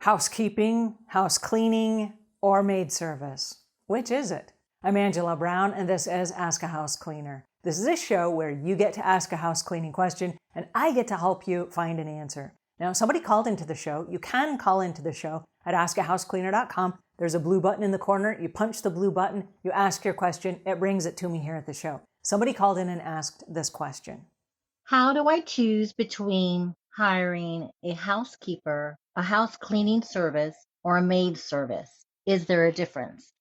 Housekeeping, house cleaning, or maid service? Which is it? I'm Angela Brown, and this is Ask a House Cleaner. This is a show where you get to ask a house cleaning question, and I get to help you find an answer. Now, somebody called into the show. You can call into the show at askahousecleaner.com. There's a blue button in the corner. You punch the blue button, you ask your question, it brings it to me here at the show. Somebody called in and asked this question. How do I choose between hiring a housekeeper, a house cleaning service, or a maid service? Is there a difference?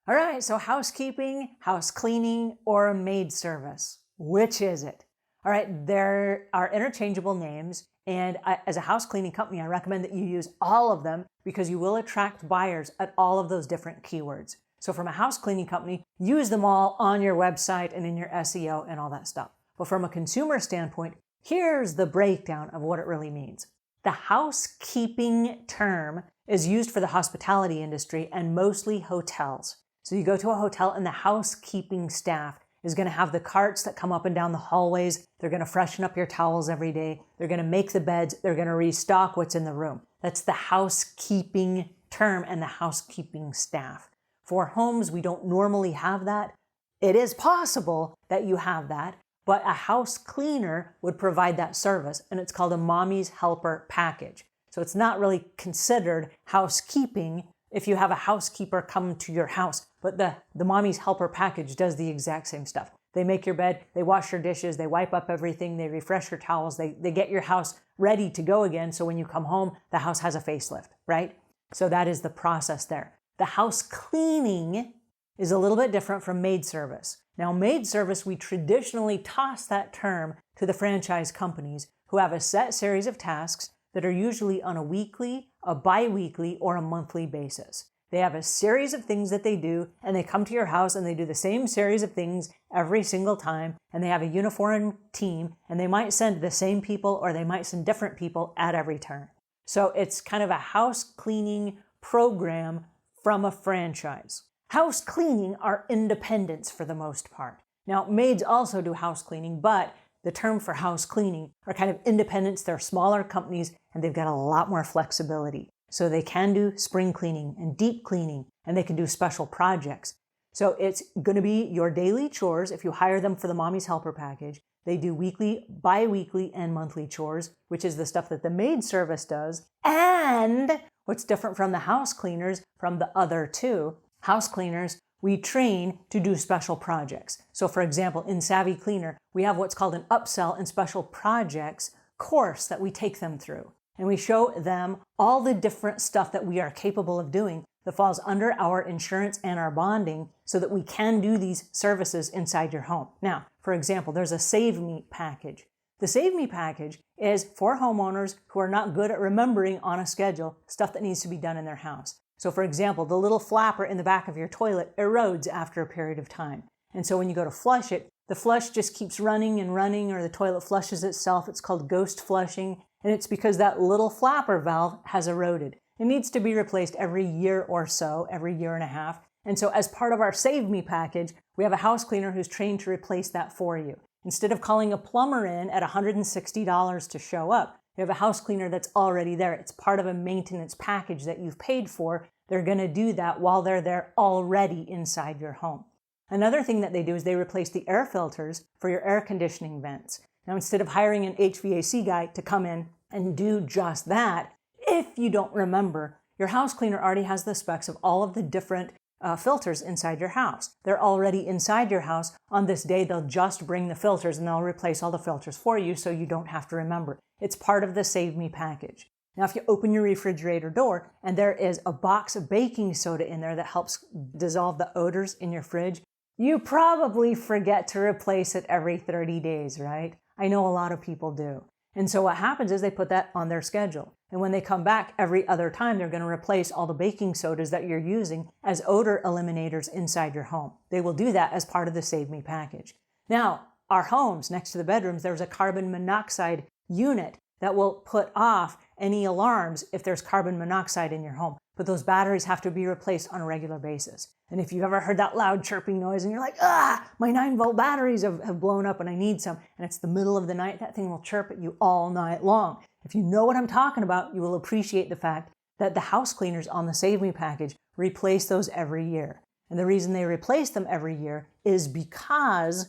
All right, so housekeeping, house cleaning, or a maid service? Which is it? All right, there are interchangeable names, and as a house cleaning company, I recommend that you use all of them because you will attract buyers at all of those different keywords. So from a house cleaning company, use them all on your website and in your SEO and all that stuff. But from a consumer standpoint, here's the breakdown of what it really means. The housekeeping term is used for the hospitality industry and mostly hotels. So you go to a hotel and the housekeeping staff is going to have the carts that come up and down the hallways. They're going to freshen up your towels every day. They're going to make the beds. They're going to restock what's in the room. That's the housekeeping term and the housekeeping staff. For homes, we don't normally have that. It is possible that you have that, but a house cleaner would provide that service, and it's called a mommy's helper package. So it's not really considered housekeeping if you have a housekeeper come to your house, but the mommy's helper package does the exact same stuff. They make your bed, they wash your dishes, they wipe up everything, they refresh your towels, they get your house ready to go again, so when you come home, the house has a facelift, right? So that is the process there. The house cleaning is a little bit different from maid service. Now, maid service, we traditionally toss that term to the franchise companies who have a set series of tasks that are usually on a weekly, a bi-weekly, or a monthly basis. They have a series of things that they do, and they come to your house and they do the same series of things every single time, and they have a uniform team, and they might send the same people or they might send different people at every turn. So it's kind of a house cleaning program from a franchise. House cleaning are independents for the most part. Now, maids also do house cleaning, but the term for house cleaning are kind of independents. They're smaller companies and they've got a lot more flexibility. So they can do spring cleaning and deep cleaning, and they can do special projects. So it's going to be your daily chores if you hire them for the mommy's helper package. They do weekly, bi-weekly, and monthly chores, which is the stuff that the maid service does. And what's different from the house cleaners from the other two, house cleaners, we train to do special projects. So for example, in Savvy Cleaner, we have what's called an upsell and special projects course that we take them through. And we show them all the different stuff that we are capable of doing that falls under our insurance and our bonding so that we can do these services inside your home. Now, for example, there's a Save Me package. The Save Me package is for homeowners who are not good at remembering on a schedule stuff that needs to be done in their house. So for example, the little flapper in the back of your toilet erodes after a period of time. And so when you go to flush it, the flush just keeps running and running, or the toilet flushes itself. It's called ghost flushing. And it's because that little flapper valve has eroded. It needs to be replaced every year or so, every year and a half. And so as part of our Save Me package, we have a house cleaner who's trained to replace that for you. Instead of calling a plumber in at $160 to show up, you have a house cleaner that's already there. It's part of a maintenance package that you've paid for. They're going to do that while they're there already inside your home. Another thing that they do is they replace the air filters for your air conditioning vents. Now, instead of hiring an HVAC guy to come in and do just that, if you don't remember, your house cleaner already has the specs of all of the different filters inside your house. They're already inside your house. On this day, they'll just bring the filters and they'll replace all the filters for you so you don't have to remember. It's part of the Save Me package. Now, if you open your refrigerator door and there is a box of baking soda in there that helps dissolve the odors in your fridge, you probably forget to replace it every 30 days, right? I know a lot of people do. And so what happens is they put that on their schedule. And when they come back every other time, they're going to replace all the baking sodas that you're using as odor eliminators inside your home. They will do that as part of the Save Me package. Now, our homes, next to the bedrooms, there's a carbon monoxide unit that will put off any alarms if there's carbon monoxide in your home. But those batteries have to be replaced on a regular basis. And if you've ever heard that loud chirping noise and you're like, my 9-volt batteries have blown up and I need some, and it's the middle of the night, that thing will chirp at you all night long. If you know what I'm talking about, you will appreciate the fact that the house cleaners on the Save Me package replace those every year. And the reason they replace them every year is because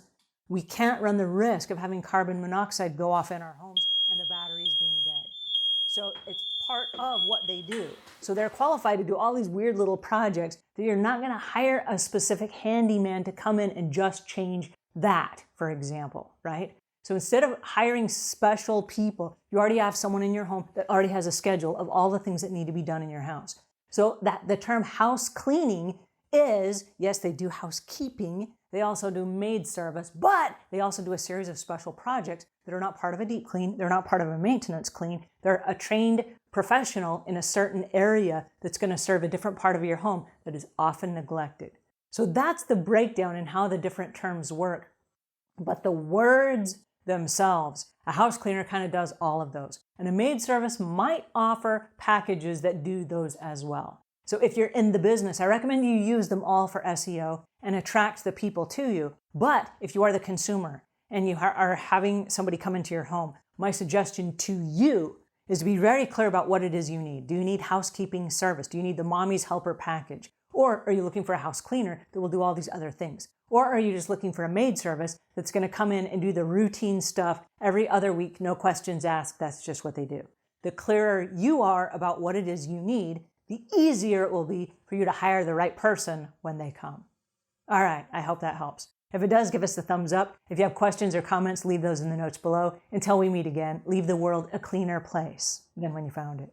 we can't run the risk of having carbon monoxide go off in our homes and the batteries being dead. So it's part of what they do. So they're qualified to do all these weird little projects that you're not going to hire a specific handyman to come in and just change that, for example, right? So instead of hiring special people, you already have someone in your home that already has a schedule of all the things that need to be done in your house. So that the term house cleaning is, yes, they do housekeeping, they also do maid service, but they also do a series of special projects that are not part of a deep clean, they're not part of a maintenance clean, they're a trained professional in a certain area that's going to serve a different part of your home that is often neglected. So that's the breakdown in how the different terms work. But the words themselves, a house cleaner kind of does all of those. And a maid service might offer packages that do those as well. So if you're in the business, I recommend you use them all for SEO and attract the people to you. But if you are the consumer and you are having somebody come into your home, my suggestion to you is to be very clear about what it is you need. Do you need housekeeping service? Do you need the mommy's helper package? Or are you looking for a house cleaner that will do all these other things? Or are you just looking for a maid service that's going to come in and do the routine stuff every other week, no questions asked, that's just what they do? The clearer you are about what it is you need, the easier it will be for you to hire the right person when they come. All right, I hope that helps. If it does, give us the thumbs up. If you have questions or comments, leave those in the notes below. Until we meet again, leave the world a cleaner place than when you found it.